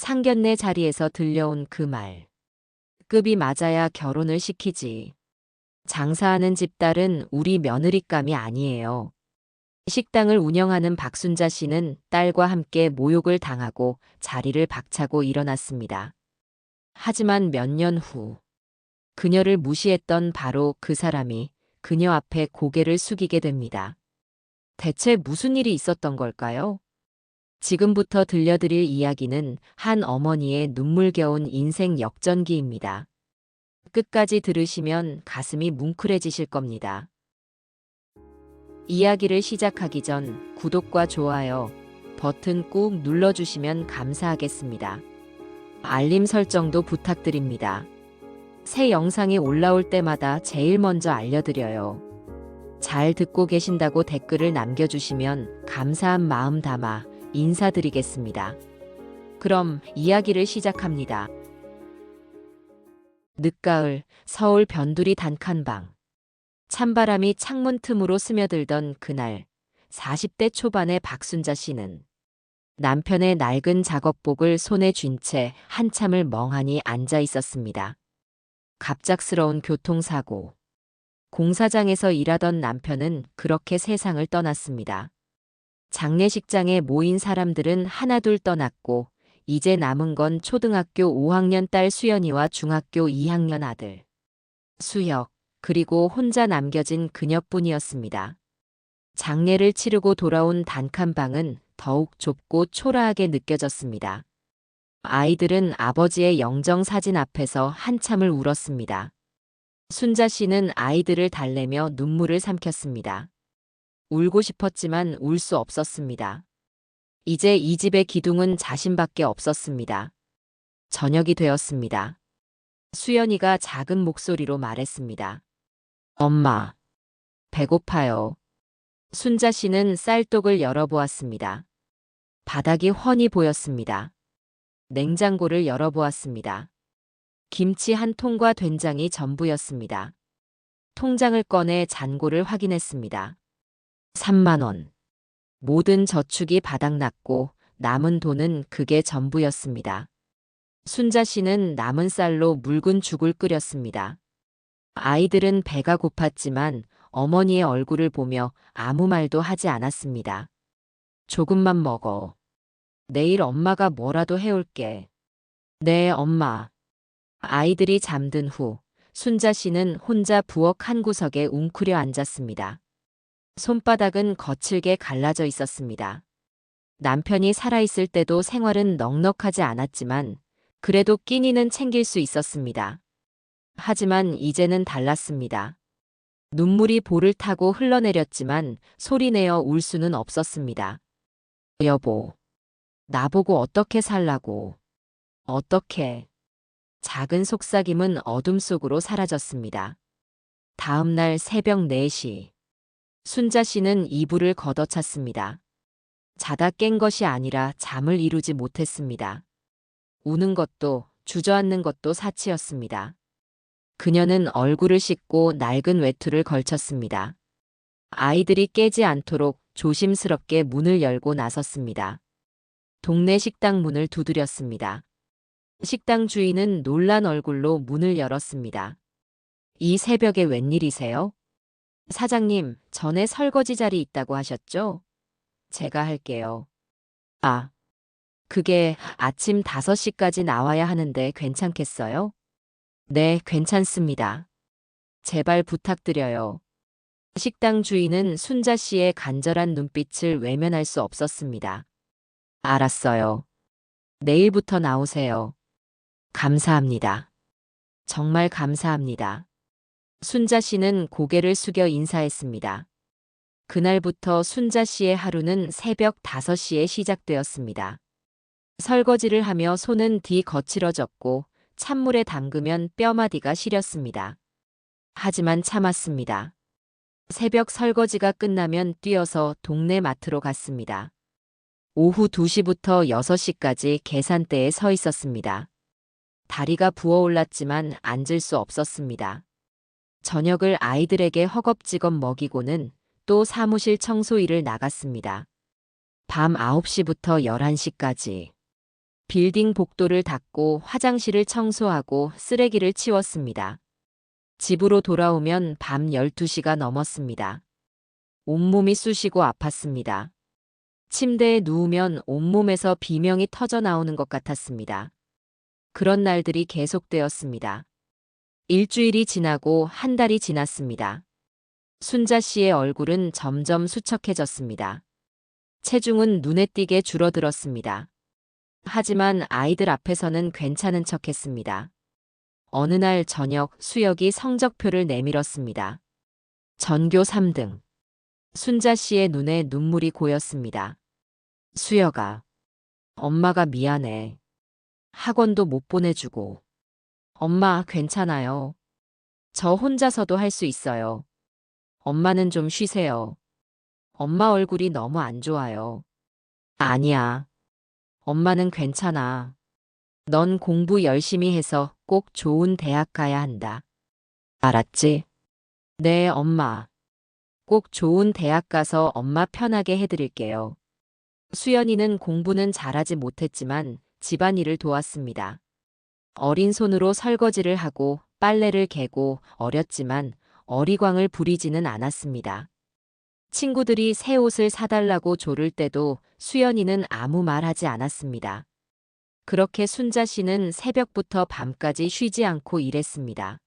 상견례 자리에서 들려온 그 말. 급이 맞아야 결혼을 시키지. 장사하는 집딸은 우리 며느리감이 아니에요. 식당을 운영하는 박순자 씨는 딸과 함께 모욕을 당하고 자리를 박차고 일어났습니다. 하지만 몇 년 후, 그녀를 무시했던 바로 그 사람이 그녀 앞에 고개를 숙이게 됩니다. 대체 무슨 일이 있었던 걸까요? 지금부터 들려드릴 이야기는 한 어머니의 눈물겨운 인생 역전기입니다. 끝까지 들으시면 가슴이 뭉클해지실 겁니다. 이야기를 시작하기 전 구독과 좋아요 버튼 꾹 눌러주시면 감사하겠습니다. 알림 설정도 부탁드립니다. 새 영상이 올라올 때마다 제일 먼저 알려드려요. 잘 듣고 계신다고 댓글을 남겨주시면 감사한 마음 담아 인사드리겠습니다. 그럼 이야기를 시작합니다. 늦가을 서울 변두리 단칸방. 찬바람이 창문 틈으로 스며들던 그날 40대 초반의 박순자 씨는 남편의 낡은 작업복을 손에 쥔 채 한참을 멍하니 앉아 있었습니다. 갑작스러운 교통사고. 공사장에서 일하던 남편은 그렇게 세상을 떠났습니다. 장례식장에 모인 사람들은 하나둘 떠났고 이제 남은 건 초등학교 5학년 딸 수연이와 중학교 2학년 아들 수혁, 그리고 혼자 남겨진 그녀뿐이었습니다. 장례를 치르고 돌아온 단칸방은 더욱 좁고 초라하게 느껴졌습니다. 아이들은 아버지의 영정사진 앞에서 한참을 울었습니다. 순자 씨는 아이들을 달래며 눈물을 삼켰습니다. 울고 싶었지만 울 수 없었습니다. 이제 이 집의 기둥은 자신밖에 없었습니다. 저녁이 되었습니다. 수연이가 작은 목소리로 말했습니다. 엄마, 배고파요. 순자 씨는 쌀독을 열어보았습니다. 바닥이 훤히 보였습니다. 냉장고를 열어보았습니다. 김치 한 통과 된장이 전부였습니다. 통장을 꺼내 잔고를 확인했습니다. 3만 원. 모든 저축이 바닥났고 남은 돈은 그게 전부였습니다. 순자 씨는 남은 쌀로 묽은 죽을 끓였습니다. 아이들은 배가 고팠지만 어머니의 얼굴을 보며 아무 말도 하지 않았습니다. 조금만 먹어. 내일 엄마가 뭐라도 해올게. 네, 엄마. 아이들이 잠든 후 순자 씨는 혼자 부엌 한 구석에 웅크려 앉았습니다. 손바닥은 거칠게 갈라져 있었습니다. 남편이 살아있을 때도 생활은 넉넉하지 않았지만 그래도 끼니는 챙길 수 있었습니다. 하지만 이제는 달랐습니다. 눈물이 볼을 타고 흘러내렸지만 소리내어 울 수는 없었습니다. 여보, 나보고 어떻게 살라고. 어떻게. 작은 속삭임은 어둠 속으로 사라졌습니다. 다음 날 새벽 4시. 순자 씨는 이불을 걷어찼습니다. 자다 깬 것이 아니라 잠을 이루지 못했습니다. 우는 것도 주저앉는 것도 사치였습니다. 그녀는 얼굴을 씻고 낡은 외투를 걸쳤습니다. 아이들이 깨지 않도록 조심스럽게 문을 열고 나섰습니다. 동네 식당 문을 두드렸습니다. 식당 주인은 놀란 얼굴로 문을 열었습니다. 이 새벽에 웬일이세요? 사장님, 전에 설거지 자리 있다고 하셨죠? 제가 할게요. 아, 그게 아침 5시까지 나와야 하는데 괜찮겠어요? 네, 괜찮습니다. 제발 부탁드려요. 식당 주인은 순자 씨의 간절한 눈빛을 외면할 수 없었습니다. 알았어요. 내일부터 나오세요. 감사합니다. 정말 감사합니다. 순자 씨는 고개를 숙여 인사했습니다. 그날부터 순자 씨의 하루는 새벽 5시에 시작되었습니다. 설거지를 하며 손은 거칠어졌고 찬물에 담그면 뼈마디가 시렸습니다. 하지만 참았습니다. 새벽 설거지가 끝나면 뛰어서 동네 마트로 갔습니다. 오후 2시부터 6시까지 계산대에 서 있었습니다. 다리가 부어올랐지만 앉을 수 없었습니다. 저녁을 아이들에게 허겁지겁 먹이고는 또 사무실 청소 일을 나갔습니다. 밤 9시부터 11시까지. 빌딩 복도를 닦고 화장실을 청소하고 쓰레기를 치웠습니다. 집으로 돌아오면 밤 12시가 넘었습니다. 온몸이 쑤시고 아팠습니다. 침대에 누우면 온몸에서 비명이 터져 나오는 것 같았습니다. 그런 날들이 계속되었습니다. 일주일이 지나고 한 달이 지났습니다. 순자 씨의 얼굴은 점점 수척해졌습니다. 체중은 눈에 띄게 줄어들었습니다. 하지만 아이들 앞에서는 괜찮은 척했습니다. 어느 날 저녁 수혁이 성적표를 내밀었습니다. 전교 3등. 순자 씨의 눈에 눈물이 고였습니다. 수혁아, 엄마가 미안해. 학원도 못 보내주고. 엄마, 괜찮아요. 저 혼자서도 할 수 있어요. 엄마는 좀 쉬세요. 엄마 얼굴이 너무 안 좋아요. 아니야. 엄마는 괜찮아. 넌 공부 열심히 해서 꼭 좋은 대학 가야 한다. 알았지? 네, 엄마. 꼭 좋은 대학 가서 엄마 편하게 해드릴게요. 수연이는 공부는 잘하지 못했지만 집안일을 도왔습니다. 어린 손으로 설거지를 하고 빨래를 개고 어렸지만 어리광을 부리지는 않았습니다. 친구들이 새 옷을 사달라고 조를 때도 수연이는 아무 말 하지 않았습니다. 그렇게 순자 씨는 새벽부터 밤까지 쉬지 않고 일했습니다.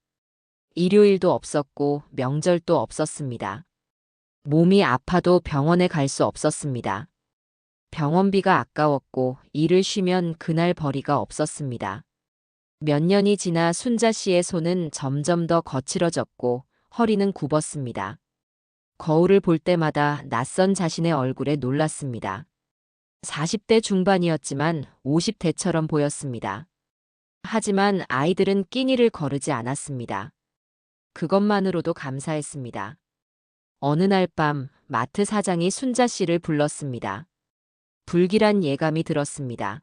일요일도 없었고 명절도 없었습니다. 몸이 아파도 병원에 갈 수 없었습니다. 병원비가 아까웠고 일을 쉬면 그날 벌이가 없었습니다. 몇 년이 지나 순자 씨의 손은 점점 더 거칠어졌고 허리는 굽었습니다. 거울을 볼 때마다 낯선 자신의 얼굴에 놀랐습니다. 40대 중반이었지만 50대처럼 보였습니다. 하지만 아이들은 끼니를 거르지 않았습니다. 그것만으로도 감사했습니다. 어느 날 밤 마트 사장이 순자 씨를 불렀습니다. 불길한 예감이 들었습니다.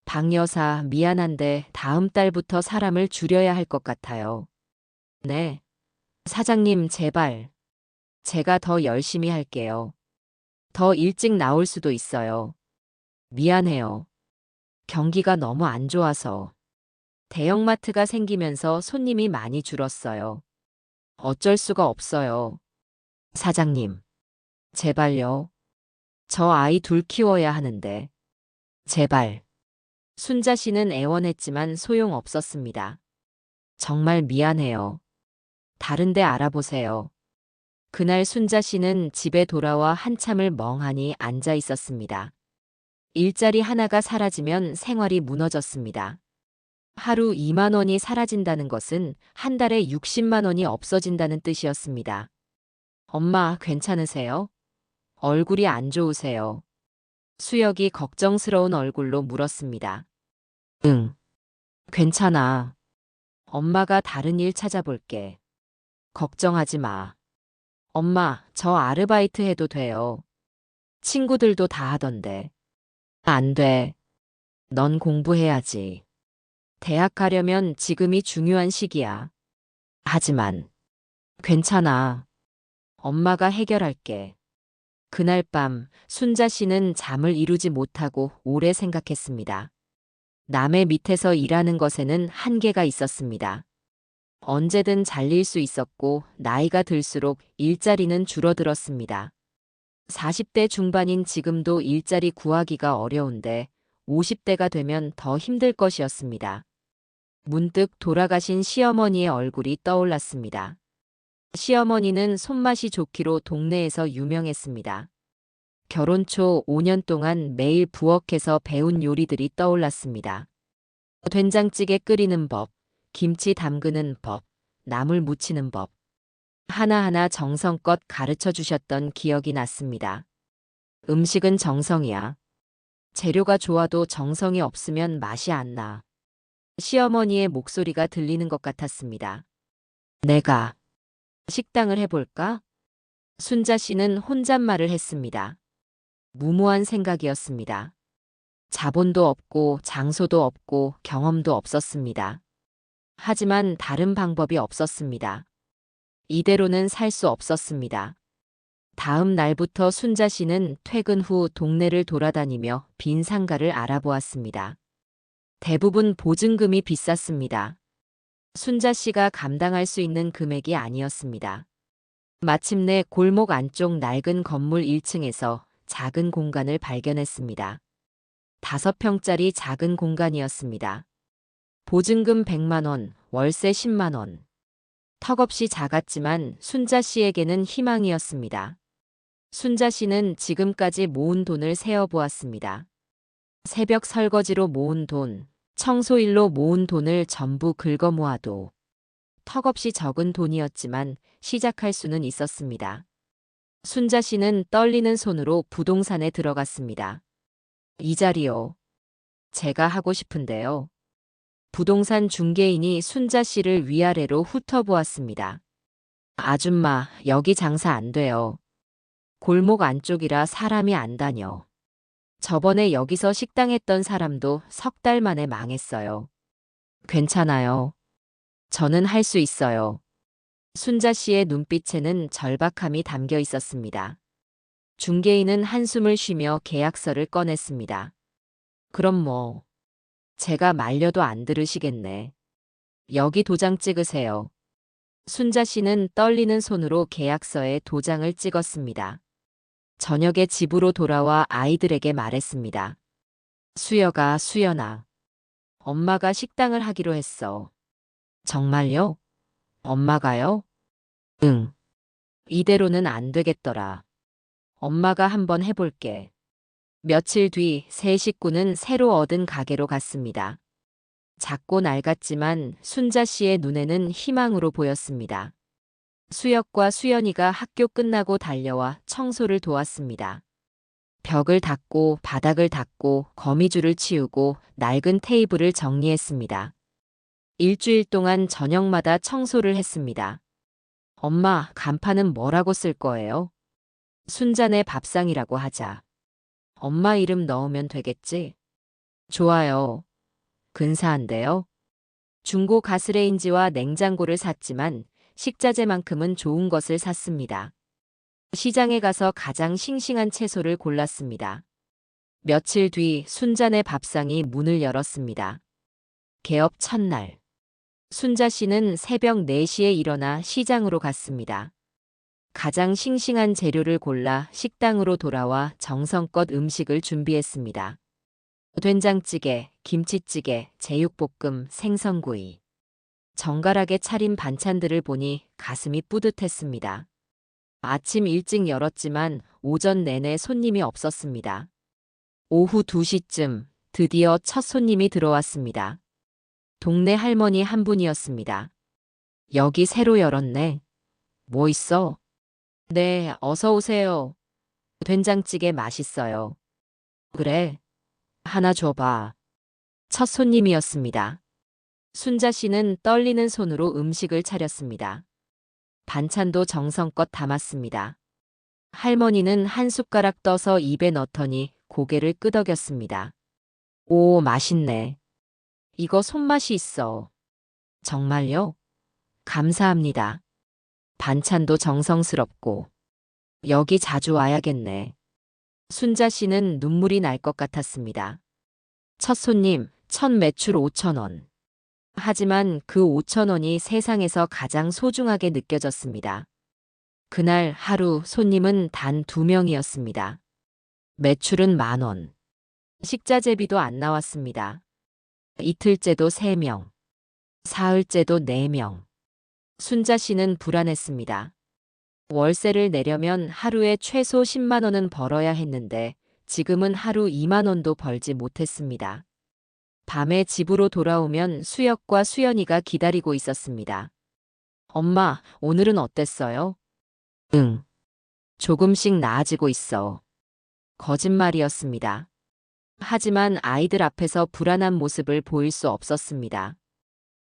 박 여사, 미안한데 다음 달부터 사람을 줄여야 할 것 같아요. 네. 사장님, 제발. 제가 더 열심히 할게요. 더 일찍 나올 수도 있어요. 미안해요. 경기가 너무 안 좋아서. 대형마트가 생기면서 손님이 많이 줄었어요. 어쩔 수가 없어요. 사장님. 제발요. 저 아이 둘 키워야 하는데. 제발. 순자 씨는 애원했지만 소용없었습니다. 정말 미안해요. 다른 데 알아보세요. 그날 순자 씨는 집에 돌아와 한참을 멍하니 앉아 있었습니다. 일자리 하나가 사라지면 생활이 무너졌습니다. 하루 2만 원이 사라진다는 것은 한 달에 60만 원이 없어진다는 뜻이었습니다. 엄마, 괜찮으세요? 얼굴이 안 좋으세요? 수혁이 걱정스러운 얼굴로 물었습니다. 응, 괜찮아. 엄마가 다른 일 찾아볼게. 걱정하지 마. 엄마, 저 아르바이트 해도 돼요. 친구들도 다 하던데. 안 돼. 넌 공부해야지. 대학 가려면 지금이 중요한 시기야. 하지만, 괜찮아. 엄마가 해결할게. 그날 밤 순자 씨는 잠을 이루지 못하고 오래 생각했습니다. 남의 밑에서 일하는 것에는 한계가 있었습니다. 언제든 잘릴 수 있었고 나이가 들수록 일자리는 줄어들었습니다. 40대 중반인 지금도 일자리 구하기가 어려운데 50대가 되면 더 힘들 것이었습니다. 문득 돌아가신 시어머니의 얼굴이 떠올랐습니다. 시어머니는 손맛이 좋기로 동네에서 유명했습니다. 결혼 초 5년 동안 매일 부엌에서 배운 요리들이 떠올랐습니다. 된장찌개 끓이는 법, 김치 담그는 법, 나물 무치는 법. 하나하나 정성껏 가르쳐 주셨던 기억이 났습니다. 음식은 정성이야. 재료가 좋아도 정성이 없으면 맛이 안 나. 시어머니의 목소리가 들리는 것 같았습니다. 내가 식당을 해볼까? 순자 씨는 혼잣말을 했습니다. 무모한 생각이었습니다. 자본도 없고 장소도 없고 경험도 없었습니다. 하지만 다른 방법이 없었습니다. 이대로는 살 수 없었습니다. 다음 날부터 순자 씨는 퇴근 후 동네를 돌아다니며 빈 상가를 알아보았습니다. 대부분 보증금이 비쌌습니다. 순자 씨가 감당할 수 있는 금액이 아니었습니다. 마침내 골목 안쪽 낡은 건물 1층에서 작은 공간을 발견했습니다. 5평짜리 작은 공간이었습니다. 보증금 100만 원, 월세 10만 원. 턱없이 작았지만 순자 씨에게는 희망이었습니다. 순자 씨는 지금까지 모은 돈을 세어보았습니다. 새벽 설거지로 모은 돈, 청소일로 모은 돈을 전부 긁어 모아도 턱없이 적은 돈이었지만 시작할 수는 있었습니다. 순자 씨는 떨리는 손으로 부동산에 들어갔습니다. 이 자리요. 제가 하고 싶은데요. 부동산 중개인이 순자 씨를 위아래로 훑어보았습니다. 아줌마, 여기 장사 안 돼요. 골목 안쪽이라 사람이 안 다녀. 저번에 여기서 식당 했던 사람도 3달 만에 망했어요. 괜찮아요. 저는 할 수 있어요. 순자 씨의 눈빛에는 절박함이 담겨 있었습니다. 중개인은 한숨을 쉬며 계약서를 꺼냈습니다. 그럼 뭐, 제가 말려도 안 들으시겠네. 여기 도장 찍으세요. 순자 씨는 떨리는 손으로 계약서에 도장을 찍었습니다. 저녁에 집으로 돌아와 아이들에게 말했습니다. 수연아, 엄마가 식당을 하기로 했어. 정말요? 엄마가요? 응. 이대로는 안 되겠더라. 엄마가 한번 해볼게. 며칠 뒤 세 식구는 새로 얻은 가게로 갔습니다. 작고 낡았지만 순자 씨의 눈에는 희망으로 보였습니다. 수혁과 수연이가 학교 끝나고 달려와 청소를 도왔습니다. 벽을 닦고 바닥을 닦고 거미줄을 치우고 낡은 테이블을 정리했습니다. 일주일 동안 저녁마다 청소를 했습니다. 엄마, 간판은 뭐라고 쓸 거예요? 순자네 밥상이라고 하자. 엄마 이름 넣으면 되겠지? 좋아요. 근사한데요? 중고 가스레인지와 냉장고를 샀지만 식자재만큼은 좋은 것을 샀습니다. 시장에 가서 가장 싱싱한 채소를 골랐습니다. 며칠 뒤 순자네 밥상이 문을 열었습니다. 개업 첫날. 순자 씨는 새벽 4시에 일어나 시장으로 갔습니다. 가장 싱싱한 재료를 골라 식당으로 돌아와 정성껏 음식을 준비했습니다. 된장찌개, 김치찌개, 제육볶음, 생선구이. 정갈하게 차린 반찬들을 보니 가슴이 뿌듯했습니다. 아침 일찍 열었지만 오전 내내 손님이 없었습니다. 오후 2시쯤 드디어 첫 손님이 들어왔습니다. 동네 할머니 한 분이었습니다. 여기 새로 열었네. 뭐 있어? 네, 어서 오세요. 된장찌개 맛있어요. 그래, 하나 줘봐. 첫 손님이었습니다. 순자 씨는 떨리는 손으로 음식을 차렸습니다. 반찬도 정성껏 담았습니다. 할머니는 한 숟가락 떠서 입에 넣더니 고개를 끄덕였습니다. 오, 맛있네. 이거 손맛이 있어. 정말요? 감사합니다. 반찬도 정성스럽고. 여기 자주 와야겠네. 순자 씨는 눈물이 날 것 같았습니다. 첫 손님, 첫 매출 5천 원. 하지만 그 5천 원이 세상에서 가장 소중하게 느껴졌습니다. 그날 하루 손님은 단 2명이었습니다. 매출은 10,000원. 식자재비도 안 나왔습니다. 이틀째도 3명. 사흘째도 4명. 순자 씨는 불안했습니다. 월세를 내려면 하루에 최소 10만 원은 벌어야 했는데 지금은 하루 2만 원도 벌지 못했습니다. 밤에 집으로 돌아오면 수혁과 수연이가 기다리고 있었습니다. 엄마, 오늘은 어땠어요? 응. 조금씩 나아지고 있어. 거짓말이었습니다. 하지만 아이들 앞에서 불안한 모습을 보일 수 없었습니다.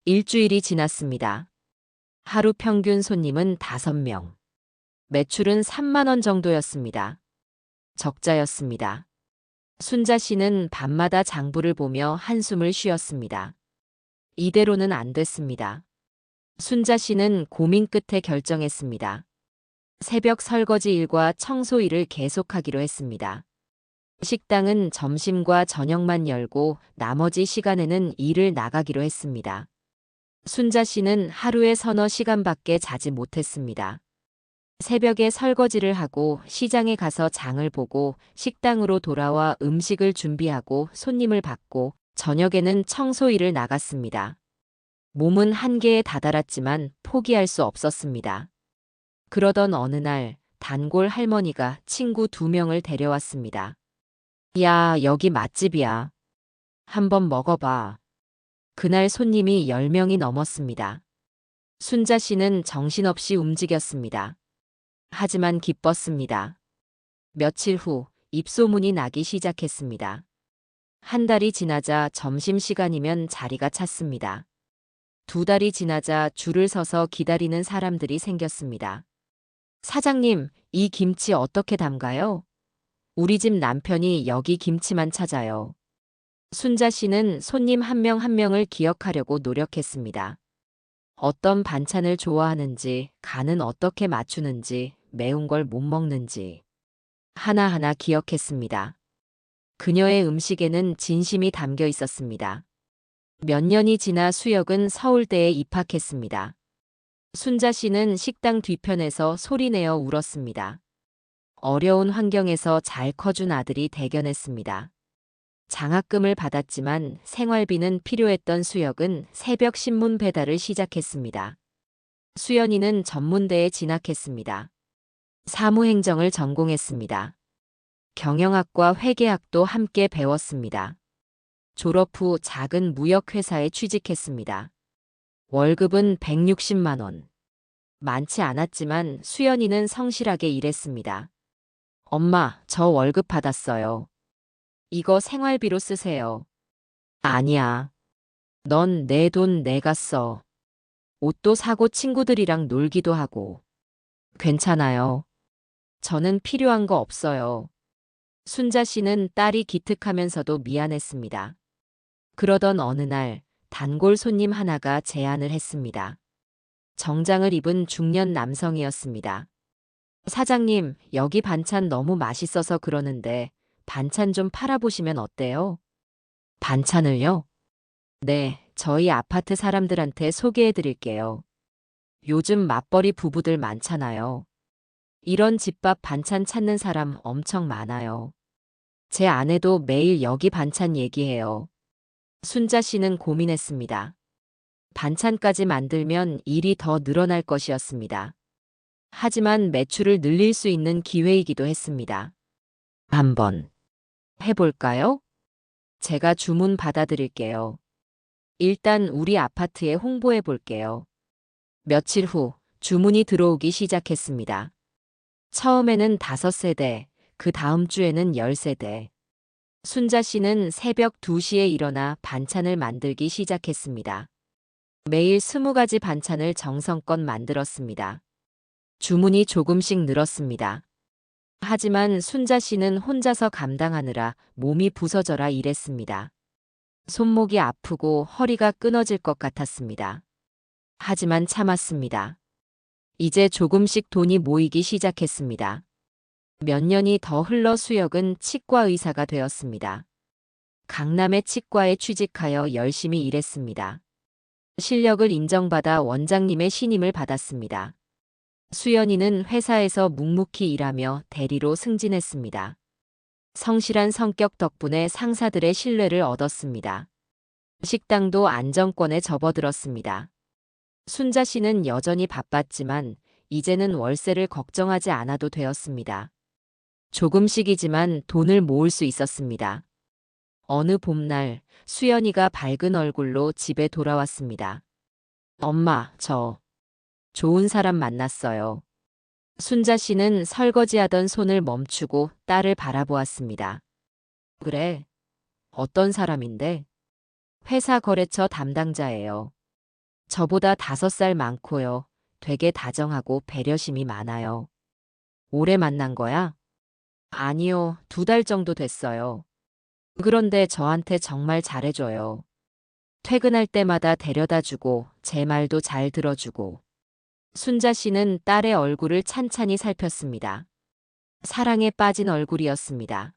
일주일이 지났습니다. 하루 평균 손님은 5명. 매출은 3만 원 정도였습니다. 적자였습니다. 순자 씨는 밤마다 장부를 보며 한숨을 쉬었습니다. 이대로는 안 됐습니다. 순자 씨는 고민 끝에 결정했습니다. 새벽 설거지 일과 청소 일을 계속하기로 했습니다. 식당은 점심과 저녁만 열고 나머지 시간에는 일을 나가기로 했습니다. 순자 씨는 하루에 서너 시간밖에 자지 못했습니다. 새벽에 설거지를 하고 시장에 가서 장을 보고 식당으로 돌아와 음식을 준비하고 손님을 받고 저녁에는 청소 일을 나갔습니다. 몸은 한계에 다다랐지만 포기할 수 없었습니다. 그러던 어느 날 단골 할머니가 친구 2명을 데려왔습니다. 야, 여기 맛집이야. 한번 먹어봐. 그날 손님이 10명이 넘었습니다. 순자 씨는 정신없이 움직였습니다. 하지만 기뻤습니다. 며칠 후 입소문이 나기 시작했습니다. 한 달이 지나자 점심시간이면 자리가 찼습니다. 2달이 지나자 줄을 서서 기다리는 사람들이 생겼습니다. 사장님, 이 김치 어떻게 담가요? 우리 집 남편이 여기 김치만 찾아요. 순자 씨는 손님 한 명 한 명을 기억하려고 노력했습니다. 어떤 반찬을 좋아하는지, 간은 어떻게 맞추는지, 매운 걸 못 먹는지 하나하나 기억했습니다. 그녀의 음식에는 진심이 담겨 있었습니다. 몇 년이 지나 수혁은 서울대에 입학했습니다. 순자 씨는 식당 뒤편에서 소리내어 울었습니다. 어려운 환경에서 잘 커준 아들이 대견했습니다. 장학금을 받았지만 생활비는 필요했던 수혁은 새벽 신문 배달을 시작했습니다. 수연이는 전문대에 진학했습니다. 사무행정을 전공했습니다. 경영학과 회계학도 함께 배웠습니다. 졸업 후 작은 무역회사에 취직했습니다. 월급은 160만 원. 많지 않았지만 수연이는 성실하게 일했습니다. 엄마, 저 월급 받았어요. 이거 생활비로 쓰세요. 아니야. 넌 내 돈 내가 써. 옷도 사고 친구들이랑 놀기도 하고. 괜찮아요. 저는 필요한 거 없어요. 순자 씨는 딸이 기특하면서도 미안했습니다. 그러던 어느 날 단골 손님 하나가 제안을 했습니다. 정장을 입은 중년 남성이었습니다. 사장님, 여기 반찬 너무 맛있어서 그러는데 반찬 좀 팔아보시면 어때요? 반찬을요? 네, 저희 아파트 사람들한테 소개해 드릴게요. 요즘 맞벌이 부부들 많잖아요. 이런 집밥 반찬 찾는 사람 엄청 많아요. 제 아내도 매일 여기 반찬 얘기해요. 순자 씨는 고민했습니다. 반찬까지 만들면 일이 더 늘어날 것이었습니다. 하지만 매출을 늘릴 수 있는 기회이기도 했습니다. 한번 해볼까요? 제가 주문 받아드릴게요. 일단 우리 아파트에 홍보해 볼게요. 며칠 후 주문이 들어오기 시작했습니다. 처음에는 5세대, 그 다음 주에는 10세대. 순자 씨는 새벽 2시에 일어나 반찬을 만들기 시작했습니다. 매일 20가지 반찬을 정성껏 만들었습니다. 주문이 조금씩 늘었습니다. 하지만 순자 씨는 혼자서 감당하느라 몸이 부서져라 일했습니다. 손목이 아프고 허리가 끊어질 것 같았습니다. 하지만 참았습니다. 이제 조금씩 돈이 모이기 시작했습니다. 몇 년이 더 흘러 수혁은 치과 의사가 되었습니다. 강남의 치과에 취직하여 열심히 일했습니다. 실력을 인정받아 원장님의 신임을 받았습니다. 수연이는 회사에서 묵묵히 일하며 대리로 승진했습니다. 성실한 성격 덕분에 상사들의 신뢰를 얻었습니다. 식당도 안정권에 접어들었습니다. 순자 씨는 여전히 바빴지만 이제는 월세를 걱정하지 않아도 되었습니다. 조금씩이지만 돈을 모을 수 있었습니다. 어느 봄날 수연이가 밝은 얼굴로 집에 돌아왔습니다. 엄마, 저 좋은 사람 만났어요. 순자 씨는 설거지하던 손을 멈추고 딸을 바라보았습니다. 그래? 어떤 사람인데? 회사 거래처 담당자예요. 저보다 5살 많고요. 되게 다정하고 배려심이 많아요. 오래 만난 거야? 아니요, 2달 정도 됐어요. 그런데 저한테 정말 잘해줘요. 퇴근할 때마다 데려다 주고 제 말도 잘 들어주고. 순자 씨는 딸의 얼굴을 찬찬히 살폈습니다. 사랑에 빠진 얼굴이었습니다.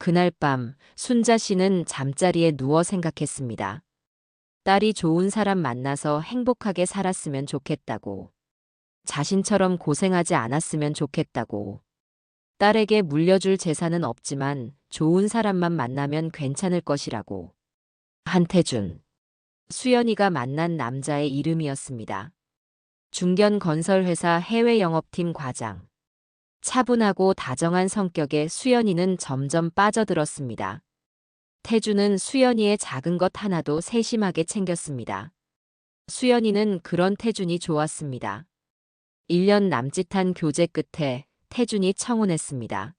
그날 밤 순자 씨는 잠자리에 누워 생각했습니다. 딸이 좋은 사람 만나서 행복하게 살았으면 좋겠다고. 자신처럼 고생하지 않았으면 좋겠다고. 딸에게 물려줄 재산은 없지만 좋은 사람만 만나면 괜찮을 것이라고. 한태준. 수연이가 만난 남자의 이름이었습니다. 중견 건설회사 해외 영업팀 과장. 차분하고 다정한 성격의 수연이는 점점 빠져들었습니다. 태준은 수연이의 작은 것 하나도 세심하게 챙겼습니다. 수연이는 그런 태준이 좋았습니다. 1년 남짓한 교제 끝에 태준이 청혼했습니다.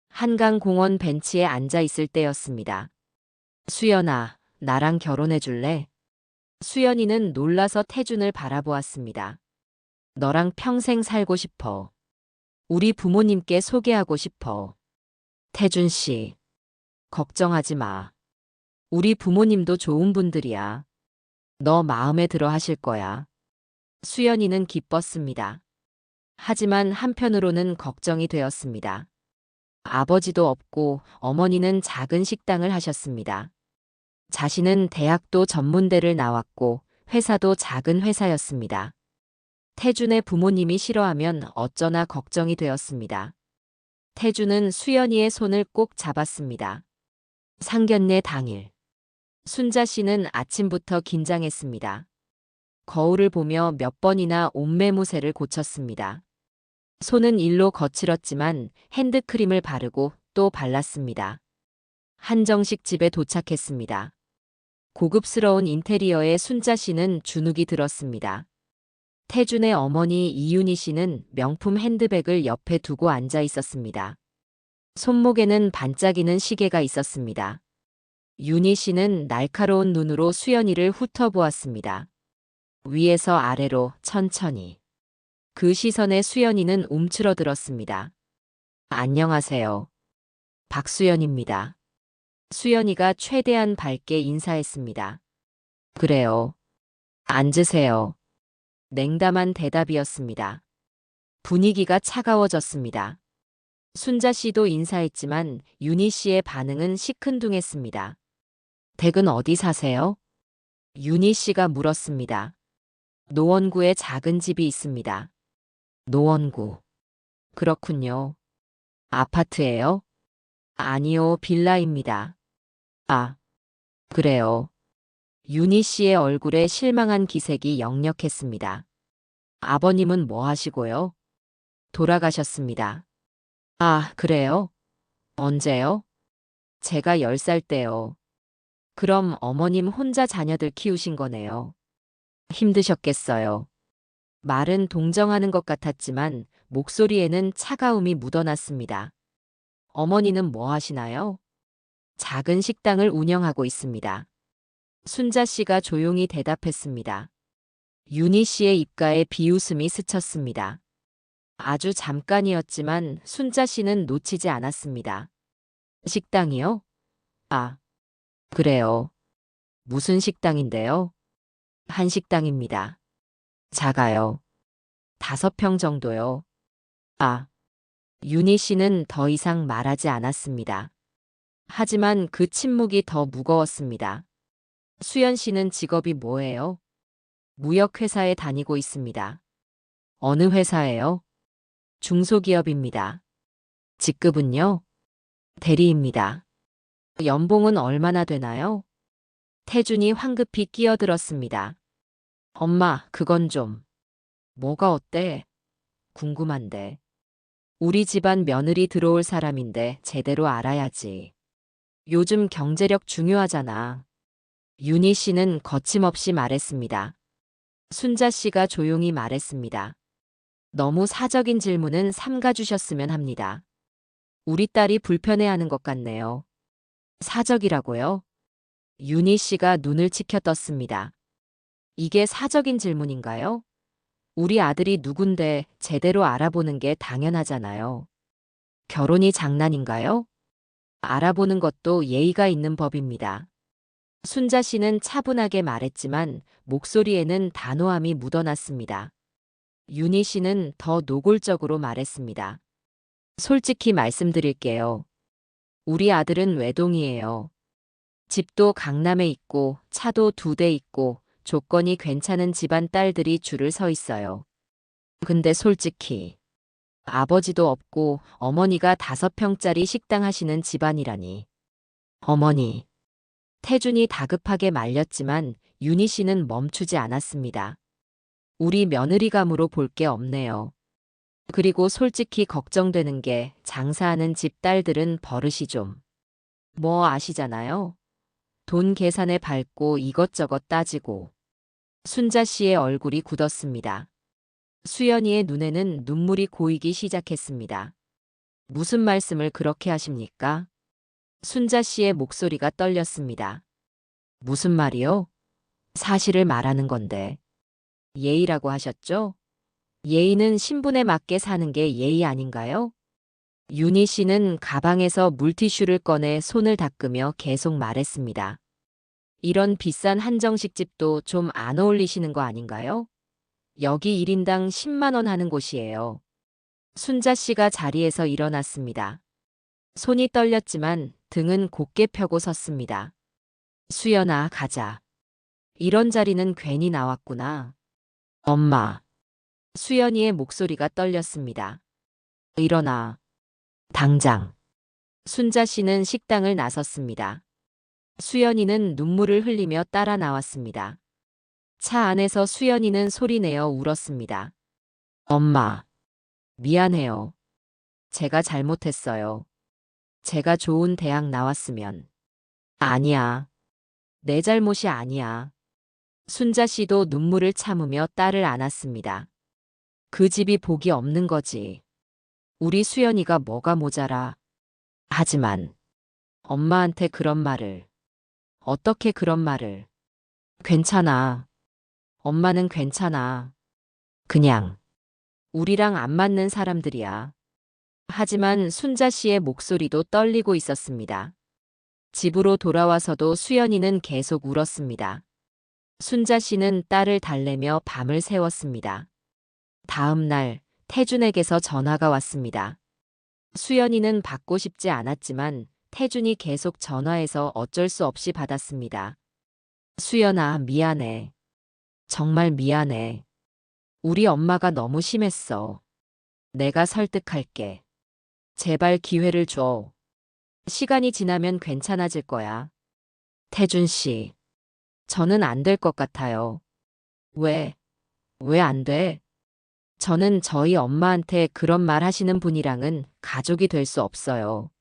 한강공원 벤치에 앉아 있을 때였습니다. 수연아, 나랑 결혼해 줄래? 수연이는 놀라서 태준을 바라보았습니다. 너랑 평생 살고 싶어. 우리 부모님께 소개하고 싶어. 태준 씨, 걱정하지 마. 우리 부모님도 좋은 분들이야. 너 마음에 들어 하실 거야. 수연이는 기뻤습니다. 하지만 한편으로는 걱정이 되었습니다. 아버지도 없고 어머니는 작은 식당을 하셨습니다. 자신은 대학도 전문대를 나왔고 회사도 작은 회사였습니다. 태준의 부모님이 싫어하면 어쩌나 걱정이 되었습니다. 태준은 수연이의 손을 꼭 잡았습니다. 상견례 당일. 순자 씨는 아침부터 긴장했습니다. 거울을 보며 몇 번이나 옷매무새를 고쳤습니다. 손은 일로 거칠었지만 핸드크림을 바르고 또 발랐습니다. 한정식 집에 도착했습니다. 고급스러운 인테리어에 순자 씨는 주눅이 들었습니다. 태준의 어머니 이윤희 씨는 명품 핸드백을 옆에 두고 앉아 있었습니다. 손목에는 반짝이는 시계가 있었습니다. 윤희 씨는 날카로운 눈으로 수연이를 훑어보았습니다. 위에서 아래로 천천히. 그 시선에 수연이는 움츠러들었습니다. 안녕하세요. 박수연입니다. 수연이가 최대한 밝게 인사했습니다. 그래요. 앉으세요. 냉담한 대답이었습니다. 분위기가 차가워졌습니다. 순자 씨도 인사했지만 윤희 씨의 반응은 시큰둥했습니다. 댁은 어디 사세요? 윤희 씨가 물었습니다. 노원구에 작은 집이 있습니다. 노원구. 그렇군요. 아파트예요? 아니요, 빌라입니다. 아, 그래요. 윤희 씨의 얼굴에 실망한 기색이 역력했습니다. 아버님은 뭐 하시고요? 돌아가셨습니다. 아, 그래요? 언제요? 제가 10살 때요. 그럼 어머님 혼자 자녀들 키우신 거네요. 힘드셨겠어요. 말은 동정하는 것 같았지만 목소리에는 차가움이 묻어났습니다. 어머니는 뭐 하시나요? 작은 식당을 운영하고 있습니다. 순자 씨가 조용히 대답했습니다. 윤희 씨의 입가에 비웃음이 스쳤습니다. 아주 잠깐이었지만 순자 씨는 놓치지 않았습니다. 식당이요? 아, 그래요. 무슨 식당인데요? 한식당입니다. 작아요. 5평 정도요. 아, 윤희 씨는 더 이상 말하지 않았습니다. 하지만 그 침묵이 더 무거웠습니다. 수연 씨는 직업이 뭐예요? 무역회사에 다니고 있습니다. 어느 회사예요? 중소기업입니다. 직급은요? 대리입니다. 연봉은 얼마나 되나요? 태준이 황급히 끼어들었습니다. 엄마, 그건 좀. 뭐가 어때? 궁금한데. 우리 집안 며느리 들어올 사람인데 제대로 알아야지. 요즘 경제력 중요하잖아. 윤희 씨는 거침없이 말했습니다. 순자 씨가 조용히 말했습니다. 너무 사적인 질문은 삼가주셨으면 합니다. 우리 딸이 불편해하는 것 같네요. 사적이라고요? 윤희 씨가 눈을 치켜떴습니다. 이게 사적인 질문인가요? 우리 아들이 누군데 제대로 알아보는 게 당연하잖아요. 결혼이 장난인가요? 알아보는 것도 예의가 있는 법입니다. 순자 씨는 차분하게 말했지만 목소리에는 단호함이 묻어났습니다. 윤희 씨는 더 노골적으로 말했습니다. 솔직히 말씀드릴게요. 우리 아들은 외동이에요. 집도 강남에 있고 차도 2대 있고 조건이 괜찮은 집안 딸들이 줄을 서 있어요. 근데 솔직히 아버지도 없고 어머니가 5평짜리 식당 하시는 집안이라니. 어머니. 태준이 다급하게 말렸지만 윤희 씨는 멈추지 않았습니다. 우리 며느리감으로 볼 게 없네요. 그리고 솔직히 걱정되는 게 장사하는 집 딸들은 버릇이 좀. 뭐 아시잖아요. 돈 계산에 밟고 이것저것 따지고. 순자 씨의 얼굴이 굳었습니다. 수연이의 눈에는 눈물이 고이기 시작했습니다. 무슨 말씀을 그렇게 하십니까? 순자 씨의 목소리가 떨렸습니다. 무슨 말이요? 사실을 말하는 건데. 예의라고 하셨죠? 예의는 신분에 맞게 사는 게 예의 아닌가요? 윤희 씨는 가방에서 물티슈를 꺼내 손을 닦으며 계속 말했습니다. 이런 비싼 한정식 집도 좀 안 어울리시는 거 아닌가요? 여기 1인당 10만 원 하는 곳이에요. 순자 씨가 자리에서 일어났습니다. 손이 떨렸지만 등은 곧게 펴고 섰습니다. 수연아, 가자. 이런 자리는 괜히 나왔구나. 엄마. 수연이의 목소리가 떨렸습니다. 일어나. 당장. 순자 씨는 식당을 나섰습니다. 수연이는 눈물을 흘리며 따라 나왔습니다. 차 안에서 수연이는 소리내어 울었습니다. 엄마. 미안해요. 제가 잘못했어요. 제가 좋은 대학 나왔으면. 아니야. 내 잘못이 아니야. 순자 씨도 눈물을 참으며 딸을 안았습니다. 그 집이 복이 없는 거지. 우리 수연이가 뭐가 모자라. 하지만 엄마한테 그런 말을. 어떻게 그런 말을. 괜찮아. 엄마는 괜찮아. 그냥 우리랑 안 맞는 사람들이야. 하지만 순자 씨의 목소리도 떨리고 있었습니다. 집으로 돌아와서도 수연이는 계속 울었습니다. 순자 씨는 딸을 달래며 밤을 새웠습니다. 다음 날 태준에게서 전화가 왔습니다. 수연이는 받고 싶지 않았지만 태준이 계속 전화해서 어쩔 수 없이 받았습니다. 수연아, 미안해. 정말 미안해. 우리 엄마가 너무 심했어. 내가 설득할게. 제발 기회를 줘. 시간이 지나면 괜찮아질 거야. 태준 씨. 저는 안 될 것 같아요. 왜? 왜 안 돼? 저는 저희 엄마한테 그런 말 하시는 분이랑은 가족이 될 수 없어요.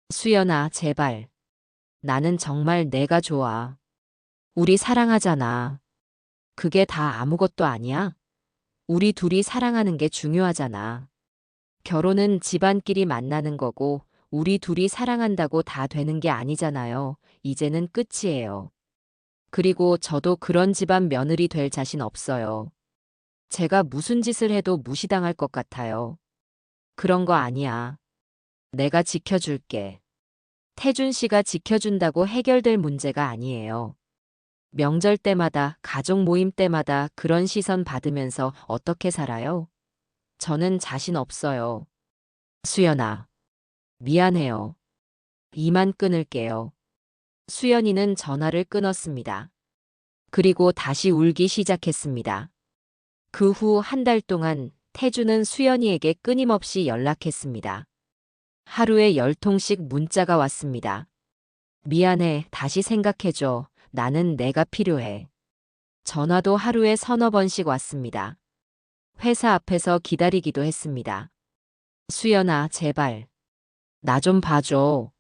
수연아, 제발. 나는 정말 내가 좋아. 우리 사랑하잖아. 그게 다 아무것도 아니야? 우리 둘이 사랑하는 게 중요하잖아. 결혼은 집안끼리 만나는 거고, 우리 둘이 사랑한다고 다 되는 게 아니잖아요. 이제는 끝이에요. 그리고 저도 그런 집안 며느리 될 자신 없어요. 제가 무슨 짓을 해도 무시당할 것 같아요. 그런 거 아니야. 내가 지켜줄게. 태준 씨가 지켜준다고 해결될 문제가 아니에요. 명절 때마다, 가족 모임 때마다 그런 시선 받으면서 어떻게 살아요? 저는 자신 없어요. 수연아, 미안해요. 이만 끊을게요. 수연이는 전화를 끊었습니다. 그리고 다시 울기 시작했습니다. 그 후 1달 동안 태주는 수연이에게 끊임없이 연락했습니다. 하루에 10통씩 문자가 왔습니다. 미안해, 다시 생각해줘. 나는 내가 필요해. 전화도 하루에 3~4번씩 왔습니다. 회사 앞에서 기다리기도 했습니다. 수연아, 제발. 나 좀 봐줘.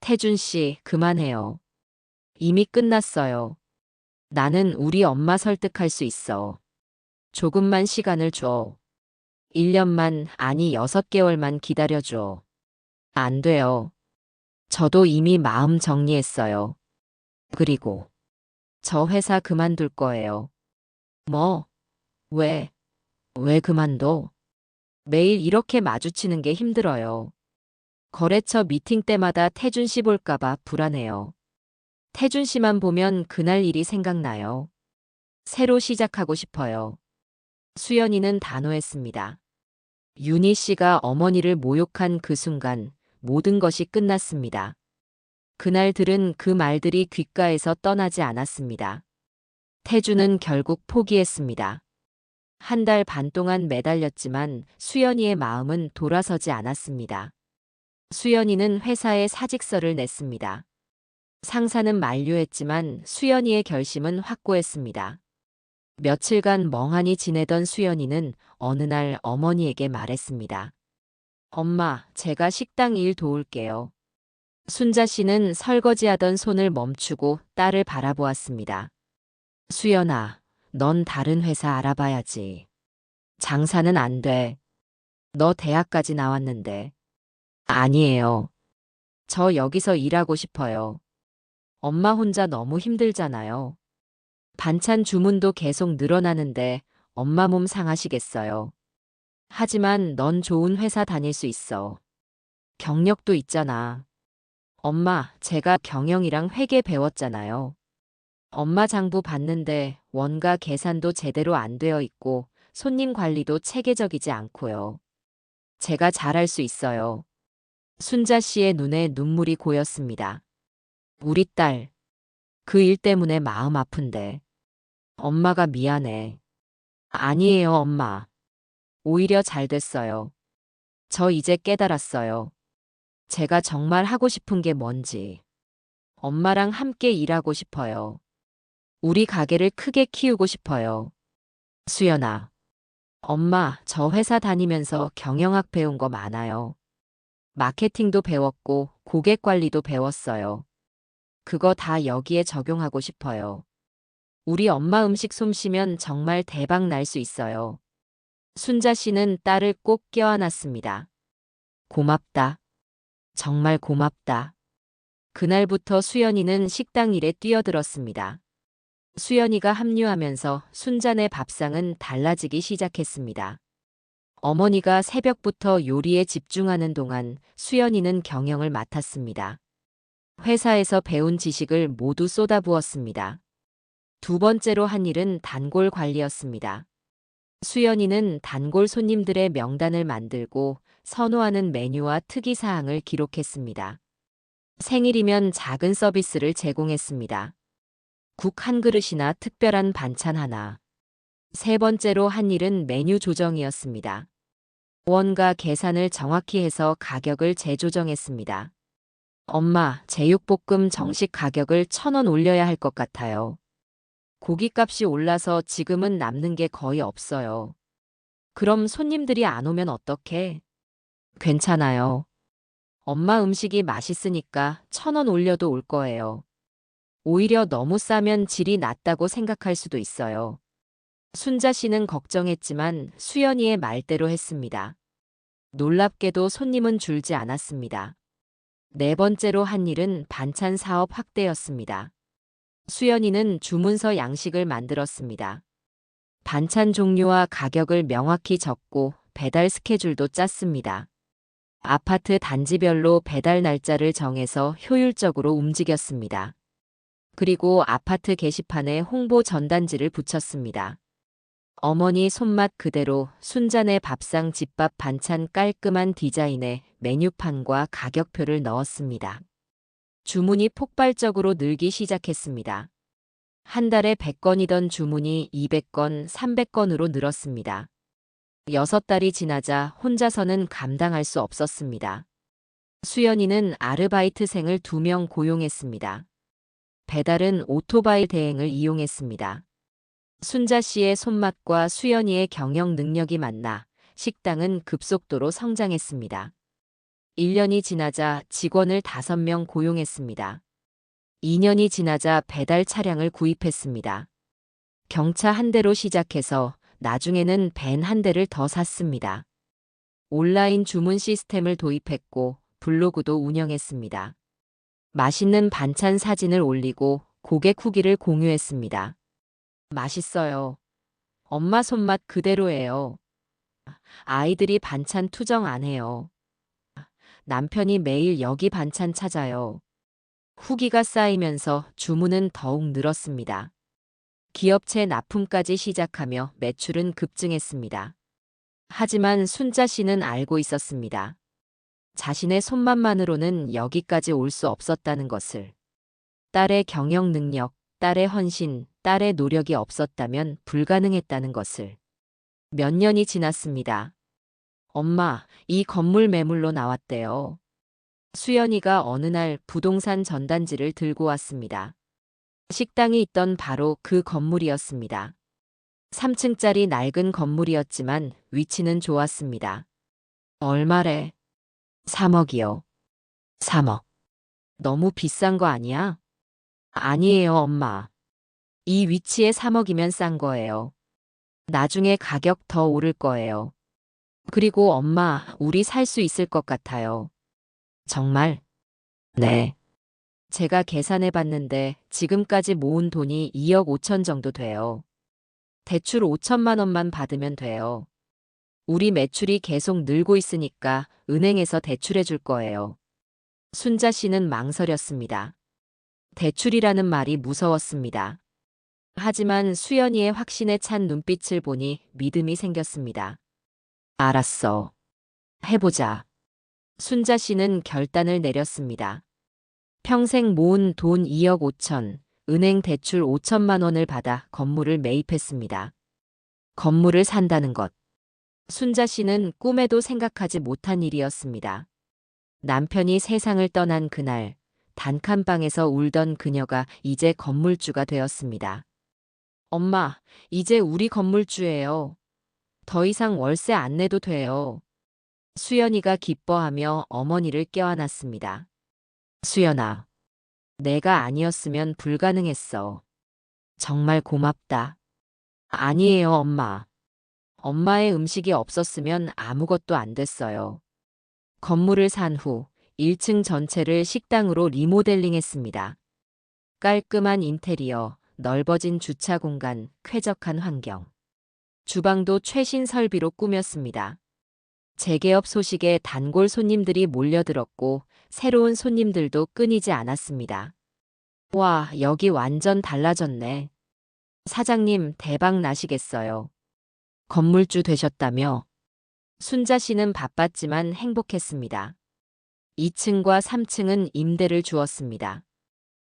태준 씨, 그만해요. 이미 끝났어요. 나는 우리 엄마 설득할 수 있어. 조금만 시간을 줘. 1년만, 아니 6개월만 기다려줘. 안 돼요. 저도 이미 마음 정리했어요. 그리고 저 회사 그만둘 거예요. 뭐? 왜? 왜 그만둬? 매일 이렇게 마주치는 게 힘들어요. 거래처 미팅 때마다 태준 씨 볼까봐 불안해요. 태준 씨만 보면 그날 일이 생각나요. 새로 시작하고 싶어요. 수연이는 단호했습니다. 윤희 씨가 어머니를 모욕한 그 순간 모든 것이 끝났습니다. 그날 들은 그 말들이 귓가에서 떠나지 않았습니다. 태주는 결국 포기했습니다. 한 달 반 동안 매달렸지만 수연이의 마음은 돌아서지 않았습니다. 수연이는 회사에 사직서를 냈습니다. 상사는 만류했지만 수연이의 결심은 확고했습니다. 며칠간 멍하니 지내던 수연이는 어느 날 어머니에게 말했습니다. 엄마, 제가 식당 일 도울게요. 순자 씨는 설거지하던 손을 멈추고 딸을 바라보았습니다. 수연아, 넌 다른 회사 알아봐야지. 장사는 안 돼. 너 대학까지 나왔는데. 아니에요. 저 여기서 일하고 싶어요. 엄마 혼자 너무 힘들잖아요. 반찬 주문도 계속 늘어나는데 엄마 몸 상하시겠어요. 하지만 넌 좋은 회사 다닐 수 있어. 경력도 있잖아. 엄마, 제가 경영이랑 회계 배웠잖아요. 엄마 장부 봤는데 원가 계산도 제대로 안 되어 있고 손님 관리도 체계적이지 않고요. 제가 잘할 수 있어요. 순자 씨의 눈에 눈물이 고였습니다. 우리 딸, 그 일 때문에 마음 아픈데. 엄마가 미안해. 아니에요, 엄마. 오히려 잘 됐어요. 저 이제 깨달았어요. 제가 정말 하고 싶은 게 뭔지. 엄마랑 함께 일하고 싶어요. 우리 가게를 크게 키우고 싶어요. 수연아. 엄마, 저 회사 다니면서 경영학 배운 거 많아요. 마케팅도 배웠고 고객 관리도 배웠어요. 그거 다 여기에 적용하고 싶어요. 우리 엄마 음식 솜씨면 정말 대박 날 수 있어요. 순자 씨는 딸을 꼭 껴안았습니다. 고맙다. 정말 고맙다. 그날부터 수연이는 식당 일에 뛰어들었습니다. 수연이가 합류하면서 순자네 밥상은 달라지기 시작했습니다. 어머니가 새벽부터 요리에 집중하는 동안 수연이는 경영을 맡았습니다. 회사에서 배운 지식을 모두 쏟아부었습니다. 두 번째로 한 일은 단골 관리였습니다. 수연이는 단골 손님들의 명단을 만들고 선호하는 메뉴와 특이사항을 기록했습니다. 생일이면 작은 서비스를 제공했습니다. 국 한 그릇이나 특별한 반찬 하나. 세 번째로 한 일은 메뉴 조정이었습니다. 원가 계산을 정확히 해서 가격을 재조정했습니다. 엄마, 제육볶음 정식 가격을 1,000원 올려야 할 것 같아요. 고깃값이 올라서 지금은 남는 게 거의 없어요. 그럼 손님들이 안 오면 어떡해? 괜찮아요. 엄마 음식이 맛있으니까 1,000원 올려도 올 거예요. 오히려 너무 싸면 질이 낮다고 생각할 수도 있어요. 순자 씨는 걱정했지만 수연이의 말대로 했습니다. 놀랍게도 손님은 줄지 않았습니다. 네 번째로 한 일은 반찬 사업 확대였습니다. 수연이는 주문서 양식을 만들었습니다. 반찬 종류와 가격을 명확히 적고 배달 스케줄도 짰습니다. 아파트 단지별로 배달 날짜를 정해서 효율적으로 움직였습니다. 그리고 아파트 게시판에 홍보 전단지를 붙였습니다. 어머니 손맛 그대로 순자네 밥상 집밥 반찬 깔끔한 디자인에 메뉴판과 가격표를 넣었습니다. 주문이 폭발적으로 늘기 시작했습니다. 한 달에 100건이던 주문이 200건, 300건으로 늘었습니다. 6달이 지나자 혼자서는 감당할 수 없었습니다. 수연이는 아르바이트생을 2명 고용했습니다. 배달은 오토바이 대행을 이용했습니다. 순자 씨의 손맛과 수연이의 경영 능력이 만나 식당은 급속도로 성장했습니다. 1년이 지나자 직원을 5명 고용했습니다. 2년이 지나자 배달 차량을 구입했습니다. 경차 한 대로 시작해서 나중에는 밴 한 대를 더 샀습니다. 온라인 주문 시스템을 도입했고 블로그도 운영했습니다. 맛있는 반찬 사진을 올리고 고객 후기를 공유했습니다. 맛있어요. 엄마 손맛 그대로예요. 아이들이 반찬 투정 안 해요. 남편이 매일 여기 반찬 찾아요. 후기가 쌓이면서 주문은 더욱 늘었습니다. 기업체 납품까지 시작하며 매출은 급증했습니다. 하지만 순자 씨는 알고 있었습니다. 자신의 손맛만으로는 여기까지 올 수 없었다는 것을. 딸의 경영 능력, 딸의 헌신, 딸의 노력이 없었다면 불가능했다는 것을. 몇 년이 지났습니다. 엄마, 이 건물 매물로 나왔대요. 수연이가 어느 날 부동산 전단지를 들고 왔습니다. 식당이 있던 바로 그 건물이었습니다. 3층짜리 낡은 건물이었지만 위치는 좋았습니다. 얼마래? 3억이요. 3억. 너무 비싼 거 아니야? 아니에요, 엄마. 이 위치에 3억이면 싼 거예요. 나중에 가격 더 오를 거예요. 그리고 엄마, 우리 살 수 있을 것 같아요. 정말? 네. 제가 계산해 봤는데 지금까지 모은 돈이 2억 5천 정도 돼요. 대출 5천만 원만 받으면 돼요. 우리 매출이 계속 늘고 있으니까 은행에서 대출해 줄 거예요. 순자 씨는 망설였습니다. 대출이라는 말이 무서웠습니다. 하지만 수연이의 확신에 찬 눈빛을 보니 믿음이 생겼습니다. 알았어. 해보자. 순자 씨는 결단을 내렸습니다. 평생 모은 돈 2억 5천, 은행 대출 5천만 원을 받아 건물을 매입했습니다. 건물을 산다는 것. 순자 씨는 꿈에도 생각하지 못한 일이었습니다. 남편이 세상을 떠난 그날, 단칸방에서 울던 그녀가 이제 건물주가 되었습니다. 엄마, 이제 우리 건물주예요. 더 이상 월세 안 내도 돼요. 수연이가 기뻐하며 어머니를 껴안았습니다. 수연아, 내가 아니었으면 불가능했어. 정말 고맙다. 아니에요, 엄마. 엄마의 음식이 없었으면 아무것도 안 됐어요. 건물을 산 후 1층 전체를 식당으로 리모델링했습니다. 깔끔한 인테리어, 넓어진 주차 공간, 쾌적한 환경. 주방도 최신 설비로 꾸몄습니다. 재개업 소식에 단골 손님들이 몰려들었고 새로운 손님들도 끊이지 않았습니다. 와, 여기 완전 달라졌네. 사장님, 대박 나시겠어요. 건물주 되셨다며? 순자 씨는 바빴지만 행복했습니다. 2층과 3층은 임대를 주었습니다.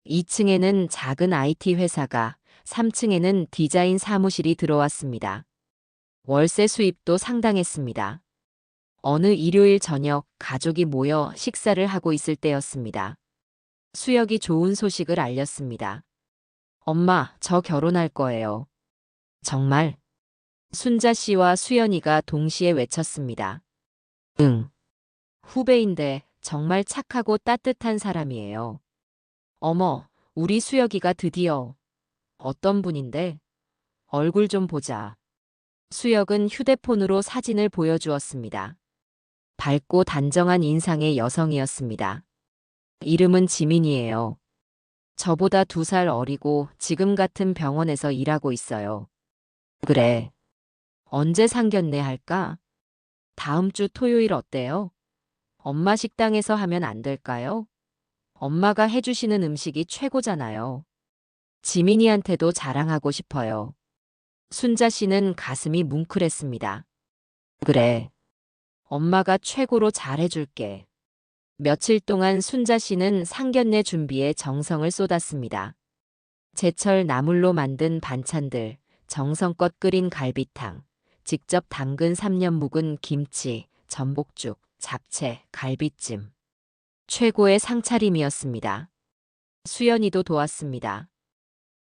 2층에는 작은 IT 회사가, 3층에는 디자인 사무실이 들어왔습니다. 월세 수입도 상당했습니다. 어느 일요일 저녁 가족이 모여 식사를 하고 있을 때였습니다. 수혁이 좋은 소식을 알렸습니다. 엄마, 저 결혼할 거예요. 정말? 순자 씨와 수연이가 동시에 외쳤습니다. 응. 후배인데 정말 착하고 따뜻한 사람이에요. 어머, 우리 수혁이가 드디어. 어떤 분인데? 얼굴 좀 보자. 수혁은 휴대폰으로 사진을 보여주었습니다. 밝고 단정한 인상의 여성이었습니다. 이름은 지민이에요. 저보다 2살 어리고 지금 같은 병원에서 일하고 있어요. 그래. 언제 상견례 할까? 다음 주 토요일 어때요? 엄마 식당에서 하면 안 될까요? 엄마가 해주시는 음식이 최고잖아요. 지민이한테도 자랑하고 싶어요. 순자 씨는 가슴이 뭉클했습니다. 그래. 엄마가 최고로 잘해줄게. 며칠 동안 순자 씨는 상견례 준비에 정성을 쏟았습니다. 제철 나물로 만든 반찬들, 정성껏 끓인 갈비탕, 직접 담근 3년 묵은 김치, 전복죽, 잡채, 갈비찜. 최고의 상차림이었습니다. 수연이도 도왔습니다.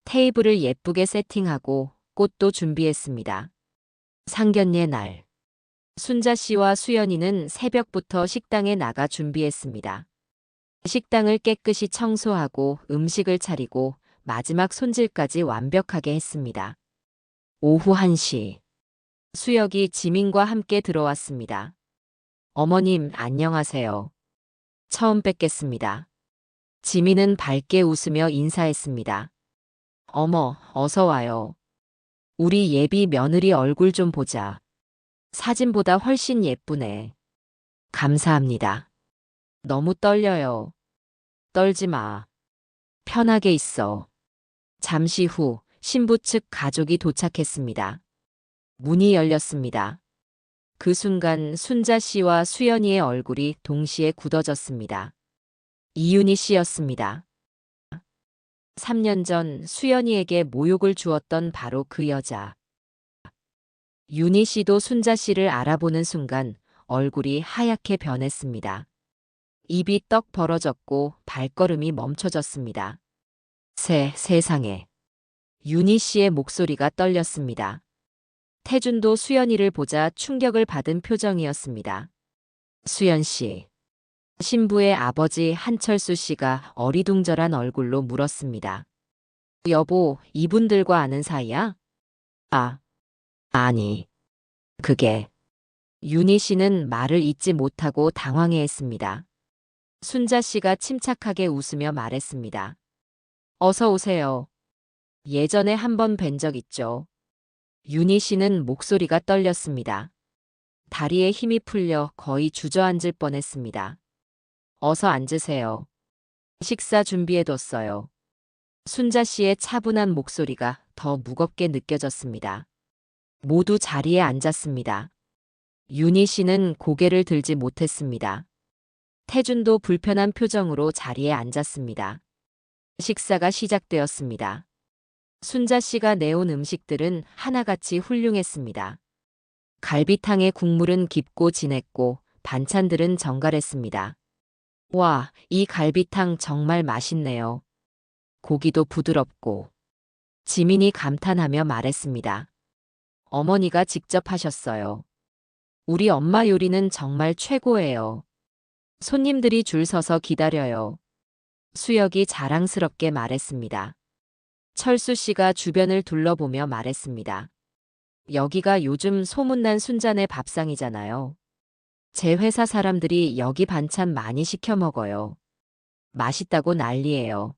테이블을 예쁘게 세팅하고 꽃도 준비했습니다. 상견례 날. 순자 씨와 수연이는 새벽부터 식당에 나가 준비했습니다. 식당을 깨끗이 청소하고 음식을 차리고 마지막 손질까지 완벽하게 했습니다. 오후 1시. 수혁이 지민과 함께 들어왔습니다. 어머님, 안녕하세요. 처음 뵙겠습니다. 지민은 밝게 웃으며 인사했습니다. 어머, 어서 와요. 우리 예비 며느리 얼굴 좀 보자. 사진보다 훨씬 예쁘네. 감사합니다. 너무 떨려요. 떨지 마. 편하게 있어. 잠시 후 신부 측 가족이 도착했습니다. 문이 열렸습니다. 그 순간 순자 씨와 수연이의 얼굴이 동시에 굳어졌습니다. 이윤희 씨였습니다. 3년 전 수연이에게 모욕을 주었던 바로 그 여자. 윤희 씨도 순자 씨를 알아보는 순간 얼굴이 하얗게 변했습니다. 입이 떡 벌어졌고 발걸음이 멈춰졌습니다. 세상에. 윤희 씨의 목소리가 떨렸습니다. 태준도 수연이를 보자 충격을 받은 표정이었습니다. 수연 씨. 신부의 아버지 한철수 씨가 어리둥절한 얼굴로 물었습니다. 여보, 이분들과 아는 사이야? 아니. 그게. 윤희 씨는 말을 잇지 못하고 당황해했습니다. 순자 씨가 침착하게 웃으며 말했습니다. 어서 오세요. 예전에 한 번 뵌 적 있죠. 윤희 씨는 목소리가 떨렸습니다. 다리에 힘이 풀려 거의 주저앉을 뻔했습니다. 어서 앉으세요. 식사 준비해뒀어요. 순자 씨의 차분한 목소리가 더 무겁게 느껴졌습니다. 모두 자리에 앉았습니다. 윤희 씨는 고개를 들지 못했습니다. 태준도 불편한 표정으로 자리에 앉았습니다. 식사가 시작되었습니다. 순자 씨가 내온 음식들은 하나같이 훌륭했습니다. 갈비탕의 국물은 깊고 진했고 반찬들은 정갈했습니다. 와, 이 갈비탕 정말 맛있네요. 고기도 부드럽고. 지민이 감탄하며 말했습니다. 어머니가 직접 하셨어요. 우리 엄마 요리는 정말 최고예요. 손님들이 줄 서서 기다려요. 수혁이 자랑스럽게 말했습니다. 철수 씨가 주변을 둘러보며 말했습니다. 여기가 요즘 소문난 순자네 밥상이잖아요. 제 회사 사람들이 여기 반찬 많이 시켜 먹어요. 맛있다고 난리예요.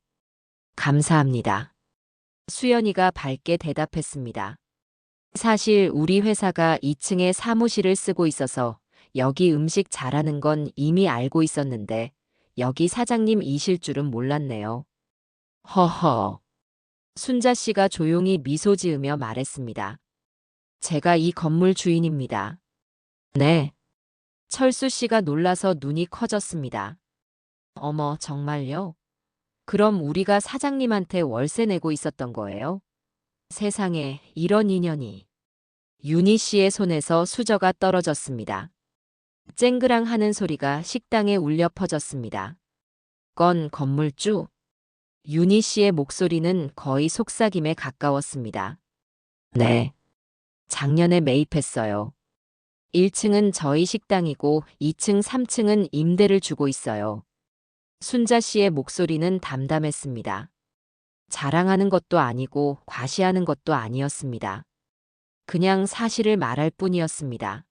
감사합니다. 수연이가 밝게 대답했습니다. 사실 우리 회사가 2층에 사무실을 쓰고 있어서 여기 음식 잘하는 건 이미 알고 있었는데 여기 사장님이실 줄은 몰랐네요. 허허. 순자 씨가 조용히 미소 지으며 말했습니다. 제가 이 건물 주인입니다. 네. 철수 씨가 놀라서 눈이 커졌습니다. 어머, 정말요? 그럼 우리가 사장님한테 월세 내고 있었던 거예요? 세상에, 이런 인연이. 윤희 씨의 손에서 수저가 떨어졌습니다. 쨍그랑 하는 소리가 식당에 울려 퍼졌습니다. 건 건물주? 윤희 씨의 목소리는 거의 속삭임에 가까웠습니다. 네. 작년에 매입했어요. 1층은 저희 식당이고 2층, 3층은 임대를 주고 있어요. 순자 씨의 목소리는 담담했습니다. 자랑하는 것도 아니고 과시하는 것도 아니었습니다. 그냥 사실을 말할 뿐이었습니다.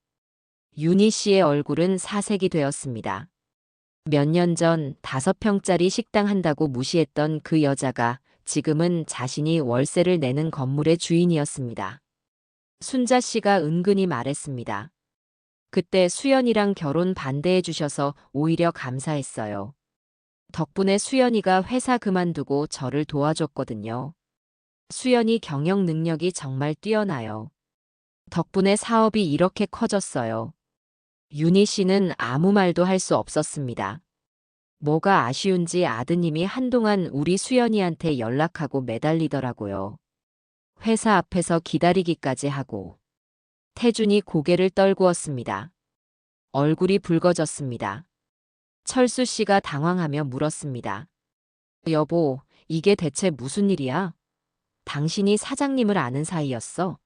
윤희 씨의 얼굴은 사색이 되었습니다. 몇 년 전 5평짜리 식당 한다고 무시했던 그 여자가 지금은 자신이 월세를 내는 건물의 주인이었습니다. 순자 씨가 은근히 말했습니다. 그때 수연이랑 결혼 반대해 주셔서 오히려 감사했어요. 덕분에 수연이가 회사 그만두고 저를 도와줬거든요. 수연이 경영 능력이 정말 뛰어나요. 덕분에 사업이 이렇게 커졌어요. 윤희 씨는 아무 말도 할 수 없었습니다. 뭐가 아쉬운지 아드님이 한동안 우리 수연이한테 연락하고 매달리더라고요. 회사 앞에서 기다리기까지 하고. 태준이 고개를 떨구었습니다. 얼굴이 붉어졌습니다. 철수 씨가 당황하며 물었습니다. 여보, 이게 대체 무슨 일이야? 당신이 사장님을 아는 사이였어?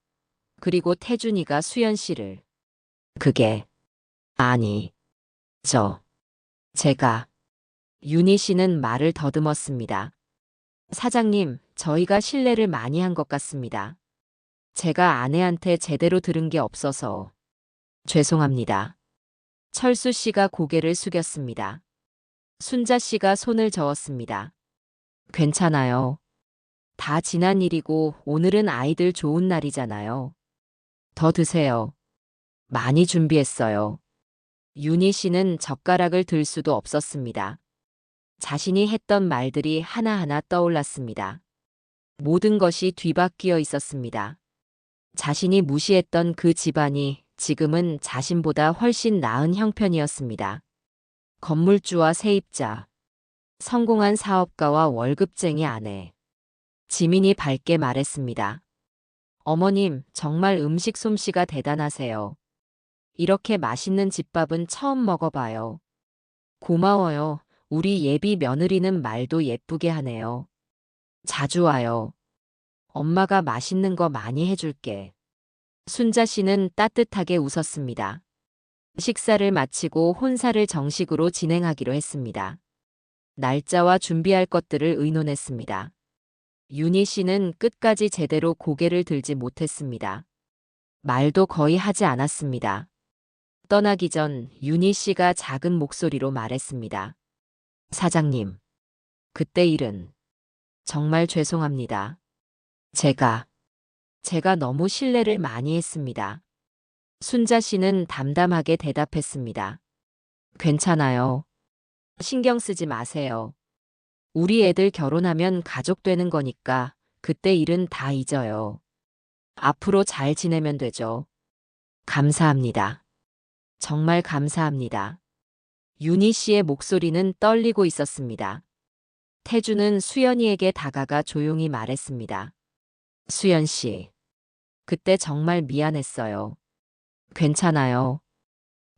그리고 태준이가 수연 씨를. 그게. 아니. 제가. 윤희 씨는 말을 더듬었습니다. 사장님, 저희가 실례를 많이 한 것 같습니다. 제가 아내한테 제대로 들은 게 없어서. 죄송합니다. 철수 씨가 고개를 숙였습니다. 순자 씨가 손을 저었습니다. 괜찮아요. 다 지난 일이고 오늘은 아이들 좋은 날이잖아요. 더 드세요. 많이 준비했어요. 윤희 씨는 젓가락을 들 수도 없었습니다. 자신이 했던 말들이 하나하나 떠올랐습니다. 모든 것이 뒤바뀌어 있었습니다. 자신이 무시했던 그 집안이 지금은 자신보다 훨씬 나은 형편이었습니다. 건물주와 세입자, 성공한 사업가와 월급쟁이 아내. 지민이 밝게 말했습니다. 어머님, 정말 음식 솜씨가 대단하세요. 이렇게 맛있는 집밥은 처음 먹어봐요. 고마워요. 우리 예비 며느리는 말도 예쁘게 하네요. 자주 와요. 엄마가 맛있는 거 많이 해줄게. 순자 씨는 따뜻하게 웃었습니다. 식사를 마치고 혼사를 정식으로 진행하기로 했습니다. 날짜와 준비할 것들을 의논했습니다. 윤희 씨는 끝까지 제대로 고개를 들지 못했습니다. 말도 거의 하지 않았습니다. 떠나기 전 윤희 씨가 작은 목소리로 말했습니다. 사장님, 그때 일은 정말 죄송합니다. 제가 너무 신뢰를 많이 했습니다. 순자 씨는 담담하게 대답했습니다. 괜찮아요. 신경 쓰지 마세요. 우리 애들 결혼하면 가족 되는 거니까 그때 일은 다 잊어요. 앞으로 잘 지내면 되죠. 감사합니다. 정말 감사합니다. 윤희 씨의 목소리는 떨리고 있었습니다. 태주는 수연이에게 다가가 조용히 말했습니다. 수연 씨, 그때 정말 미안했어요. 괜찮아요.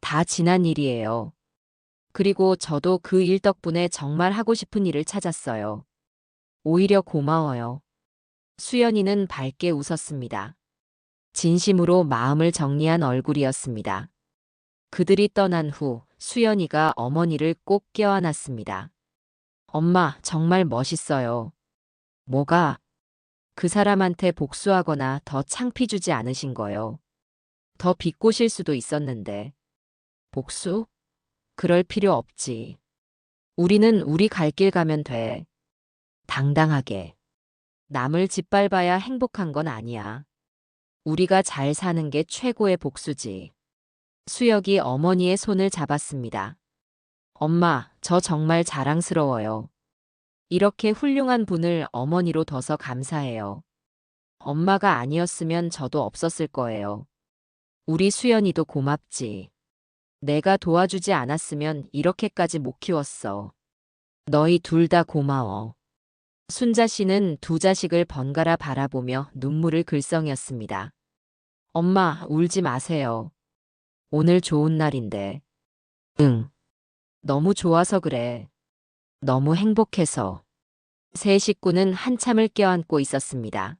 다 지난 일이에요. 그리고 저도 그 일 덕분에 정말 하고 싶은 일을 찾았어요. 오히려 고마워요. 수연이는 밝게 웃었습니다. 진심으로 마음을 정리한 얼굴이었습니다. 그들이 떠난 후 수연이가 어머니를 꼭 껴안았습니다. 엄마, 정말 멋있어요. 뭐가? 그 사람한테 복수하거나 더 창피 주지 않으신 거요. 더 비꼬실 수도 있었는데. 복수? 그럴 필요 없지. 우리는 우리 갈 길 가면 돼. 당당하게. 남을 짓밟아야 행복한 건 아니야. 우리가 잘 사는 게 최고의 복수지. 수혁이 어머니의 손을 잡았습니다. 엄마, 저 정말 자랑스러워요. 이렇게 훌륭한 분을 어머니로 둬서 감사해요. 엄마가 아니었으면 저도 없었을 거예요. 우리 수연이도 고맙지. 내가 도와주지 않았으면 이렇게까지 못 키웠어. 너희 둘 다 고마워. 순자 씨는 두 자식을 번갈아 바라보며 눈물을 글썽였습니다. 엄마, 울지 마세요. 오늘 좋은 날인데. 응. 너무 좋아서 그래. 너무 행복해서. 세 식구는 한참을 껴안고 있었습니다.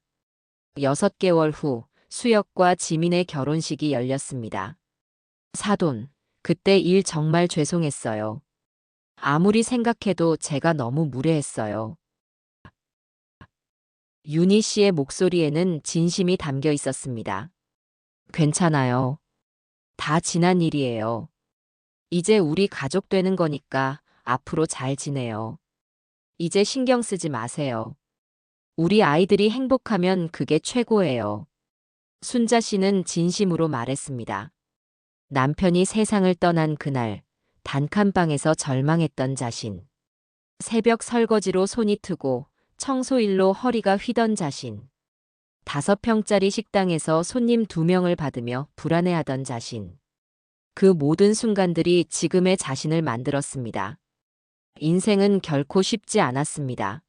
6개월 후 수혁과 지민의 결혼식이 열렸습니다. 사돈, 그때 일 정말 죄송했어요. 아무리 생각해도 제가 너무 무례했어요. 윤희 씨의 목소리에는 진심이 담겨 있었습니다. 괜찮아요. 다 지난 일이에요. 이제 우리 가족 되는 거니까 앞으로 잘 지내요. 이제 신경 쓰지 마세요. 우리 아이들이 행복하면 그게 최고예요. 순자 씨는 진심으로 말했습니다. 남편이 세상을 떠난 그날, 단칸방에서 절망했던 자신. 새벽 설거지로 손이 트고 청소일로 허리가 휘던 자신. 5평짜리 식당에서 손님 2명을 받으며 불안해하던 자신. 그 모든 순간들이 지금의 자신을 만들었습니다. 인생은 결코 쉽지 않았습니다.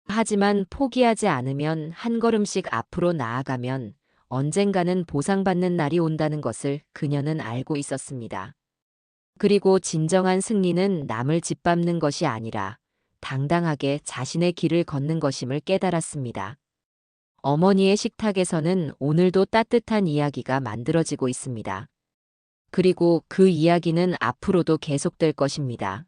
하지만 포기하지 않으면 한 걸음씩 앞으로 나아가면 언젠가는 보상받는 날이 온다는 것을 그녀는 알고 있었습니다. 그리고 진정한 승리는 남을 짓밟는 것이 아니라 당당하게 자신의 길을 걷는 것임을 깨달았습니다. 어머니의 식탁에서는 오늘도 따뜻한 이야기가 만들어지고 있습니다. 그리고 그 이야기는 앞으로도 계속될 것입니다.